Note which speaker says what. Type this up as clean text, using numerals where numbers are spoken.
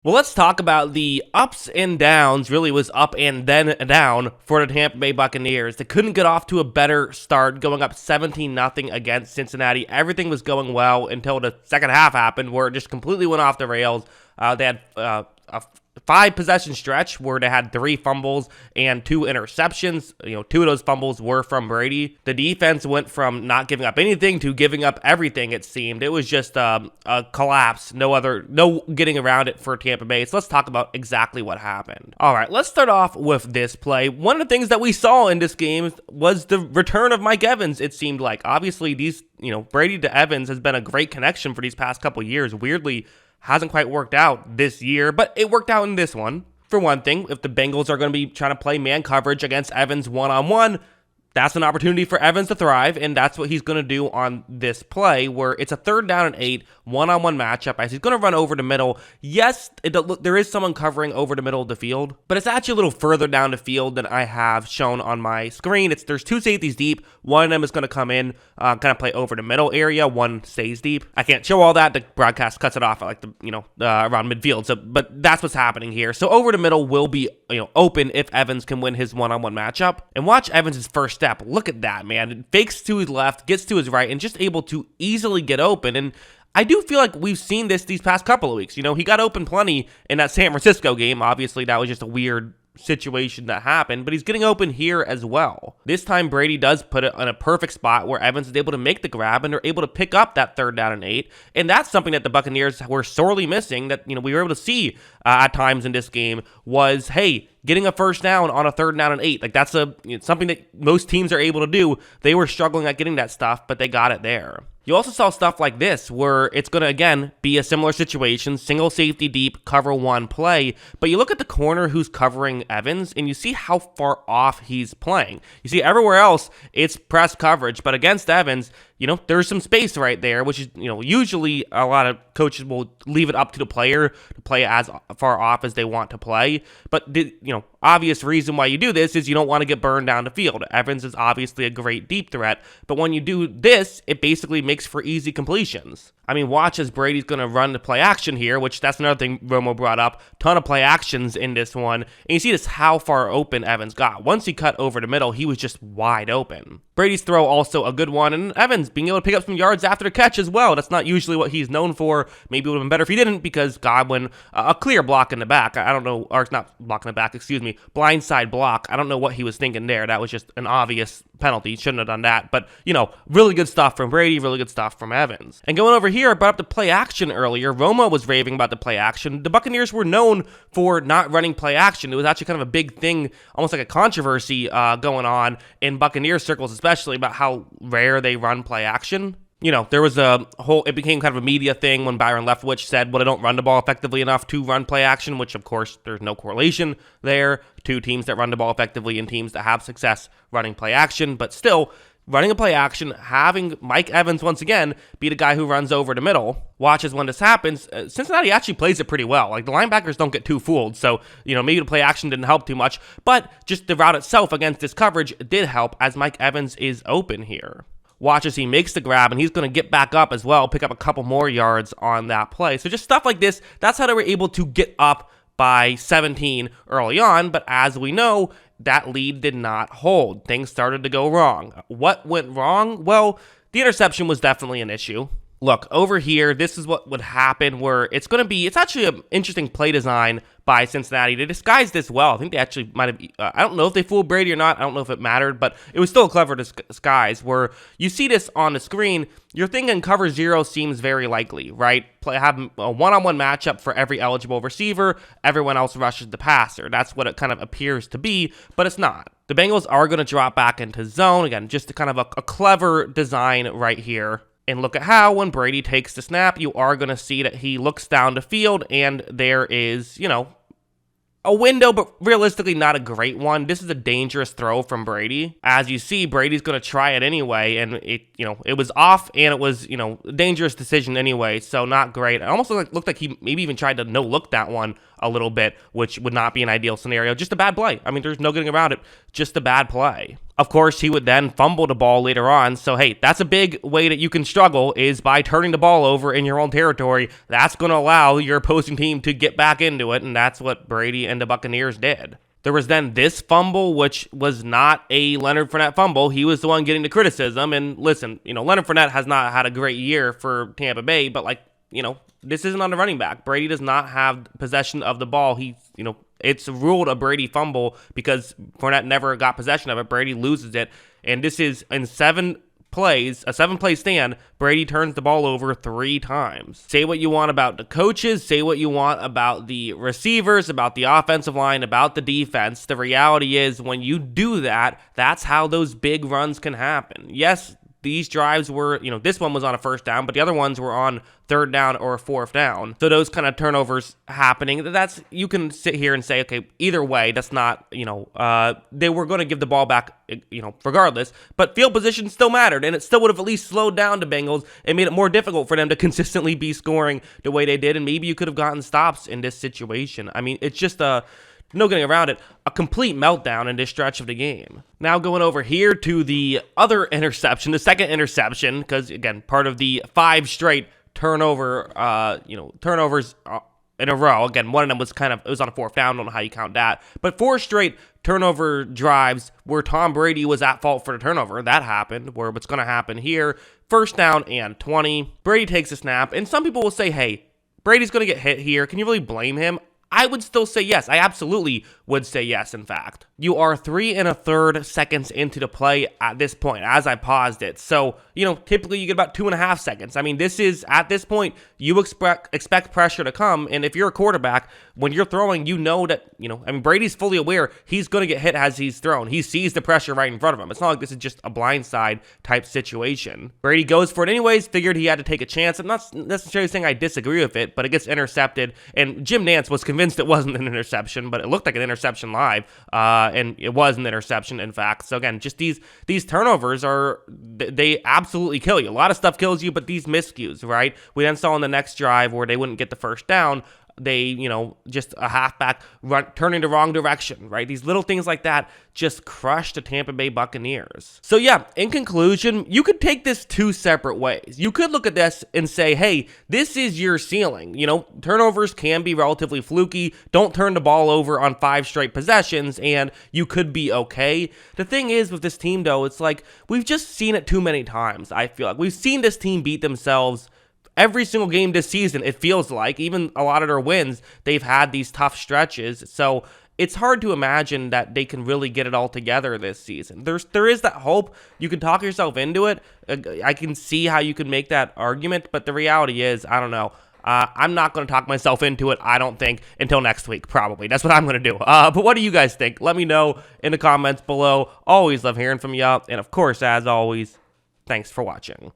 Speaker 1: Well, let's talk about the ups and downs. Really was up and then down for the Tampa Bay Buccaneers. They couldn't get off to a better start, going up 17-0 against Cincinnati. Everything was going well until the second half happened, where it just completely went off the rails. They had a 5-possession stretch where they had 3 fumbles and 2 interceptions. 2 of those fumbles were from Brady. The defense went from not giving up anything to giving up everything, it seemed. It was just a collapse. No getting around it for Tampa Bay. So let's talk about exactly what happened. All right, let's start off with this play. One of the things that we saw in this game was the return of Mike Evans, it seemed like. Obviously, Brady to Evans has been a great connection for these past couple years. Weirdly, hasn't quite worked out this year, but it worked out in this one. For one thing, if the Bengals are going to be trying to play man coverage against Evans one-on-one, that's an opportunity for Evans to thrive, and that's what he's going to do on this play, where it's a 3rd down and 8, one-on-one matchup, as he's going to run over the middle. Yes, there is someone covering over the middle of the field, but it's actually a little further down the field than I have shown on my screen. There's 2 safeties deep. One of them is going to come in, kind of play over the middle area. One stays deep. I can't show all that. The broadcast cuts it off at around midfield. But that's what's happening here. So over the middle will be open if Evans can win his one-on-one matchup. And watch Evans' first step. Look at that, man. It fakes to his left, gets to his right, and just able to easily get open. And I do feel like we've seen this these past couple of weeks. He got open plenty in that San Francisco game. Obviously, that was just a weird situation that happened, but he's getting open here as well. This time, Brady does put it in a perfect spot where Evans is able to make the grab, and they're able to pick up that 3rd down and 8. And that's something that the Buccaneers were sorely missing, that we were able to see at times in this game, was, hey, getting a 1st down on a 3rd down and 8. Like, that's something that most teams are able to do. They were struggling at getting that stuff, but they got it there. You also saw stuff like this, where it's going to, again, be a similar situation, single safety deep, cover 1 play, but you look at the corner who's covering Evans, and you see how far off he's playing. You see everywhere else, it's press coverage, but against Evans, there's some space right there, which is, usually a lot of coaches will leave it up to the player to play as far off as they want to play. But the, obvious reason why you do this is you don't want to get burned down the field. Evans is obviously a great deep threat, but when you do this, it basically makes for easy completions. I mean, watch as Brady's going to run the play action here, which that's another thing Romo brought up. Ton of play actions in this one. And you see this how far open Evans got. Once he cut over the middle, he was just wide open. Brady's throw also a good one, and Evans being able to pick up some yards after the catch as well. That's not usually what he's known for. Maybe it would have been better if he didn't, because Godwin, a clear block in the back. I don't know, or it's not block in the back, excuse me, blindside block. I don't know what he was thinking there. That was just an obvious penalty. He shouldn't have done that. But, really good stuff from Brady, really good stuff from Evans. And going over here, I brought up the play action earlier. Romo was raving about the play action. The Buccaneers were known for not running play action. It was actually kind of a big thing, almost like a controversy going on in Buccaneers circles, especially about how rare they run play action. There was it became kind of a media thing when Byron Leftwich said, well, they don't run the ball effectively enough to run play action, which of course there's no correlation there to teams that run the ball effectively and teams that have success running play action. But still, running a play action, having Mike Evans once again be the guy who runs over the middle. Watches when this happens. Cincinnati actually plays it pretty well. Like, the linebackers don't get too fooled. So, maybe the play action didn't help too much, but just the route itself against this coverage did help, as Mike Evans is open here. Watch as he makes the grab, and he's going to get back up as well, pick up a couple more yards on that play. So just stuff like this, that's how they were able to get up by 17 early on, but as we know, that lead did not hold. Things started to go wrong. What went wrong? Well, the interception was definitely an issue. Look, over here, this is what would happen, where it's actually an interesting play design by Cincinnati. They disguised this well. I think they actually might have, I don't know if they fooled Brady or not. I don't know if it mattered, but it was still a clever disguise, where you see this on the screen. You're thinking cover 0 seems very likely, right? Have a one-on-one matchup for every eligible receiver. Everyone else rushes the passer. That's what it kind of appears to be, but it's not. The Bengals are going to drop back into zone. Again, just kind of a clever design right here. And look at how when Brady takes the snap, you are going to see that he looks down the field, and there is, a window, but realistically not a great one. This is a dangerous throw from Brady. As you see, Brady's going to try it anyway, and it was off, and it was, a dangerous decision anyway, so not great. It almost looked like he maybe even tried to no-look that one a little bit, which would not be an ideal scenario. Just a bad play. I mean, there's no getting around it. Just a bad play. Of course, he would then fumble the ball later on. So, hey, that's a big way that you can struggle, is by turning the ball over in your own territory. That's going to allow your opposing team to get back into it, and that's what Brady and the Buccaneers did. There was then this fumble, which was not a Leonard Fournette fumble. He was the one getting the criticism. And listen, Leonard Fournette has not had a great year for Tampa Bay, but this isn't on the running back. Brady does not have possession of the ball. It's ruled a Brady fumble because Fournette never got possession of it. Brady loses it. And this is in 7 plays, a 7-play stand, Brady turns the ball over 3 times. Say what you want about the coaches, say what you want about the receivers, about the offensive line, about the defense. The reality is, when you do that, that's how those big runs can happen. Yes, these drives were, this one was on a 1st down, but the other ones were on 3rd down or 4th down. So those kind of turnovers happening, you can sit here and say, okay, either way, that's not, they were going to give the ball back, regardless, but field position still mattered, and it still would have at least slowed down the Bengals and made it more difficult for them to consistently be scoring the way they did, and maybe you could have gotten stops in this situation. I mean, it's just no getting around it, a complete meltdown in this stretch of the game. Now going over here to the other interception, the second interception, because again, part of the 5 straight turnovers in a row. Again, one of them was it was on a 4th down, I don't know how you count that, but 4 straight turnover drives where Tom Brady was at fault for the turnover. That happened, where what's going to happen here, 1st down and 20, Brady takes a snap, and some people will say, hey, Brady's going to get hit here. Can you really blame him? I would still say yes. I absolutely would say yes, in fact. You are 3 1/3 seconds into the play at this point, as I paused it. So, typically you get about 2.5 seconds. I mean, this is, at this point, you expect pressure to come, and if you're a quarterback, when you're throwing, that, Brady's fully aware he's going to get hit as he's thrown. He sees the pressure right in front of him. It's not like this is just a blindside type situation. Brady goes for it anyways, figured he had to take a chance. I'm not necessarily saying I disagree with it, but it gets intercepted, and Jim Nantz was convinced it wasn't an interception, but it looked like an interception live, and it was an interception, in fact. So again, just these turnovers they absolutely kill you. A lot of stuff kills you, but these miscues, right? We then saw in the next drive where they wouldn't get the 1st down, they, just a halfback turning the wrong direction, right? These little things like that just crush the Tampa Bay Buccaneers. So yeah, in conclusion, you could take this 2 separate ways. You could look at this and say, hey, this is your ceiling. Turnovers can be relatively fluky. Don't turn the ball over on 5 straight possessions, and you could be okay. The thing is with this team, though, it's like we've just seen it too many times, I feel like. We've seen this team beat themselves every single game this season, it feels like. Even a lot of their wins, they've had these tough stretches. So it's hard to imagine that they can really get it all together this season. There is that hope. You can talk yourself into it. I can see how you can make that argument, but the reality is, I don't know. I'm not going to talk myself into it, I don't think, until next week, probably. That's what I'm going to do. But what do you guys think? Let me know in the comments below. Always love hearing from you. And of course, as always, thanks for watching.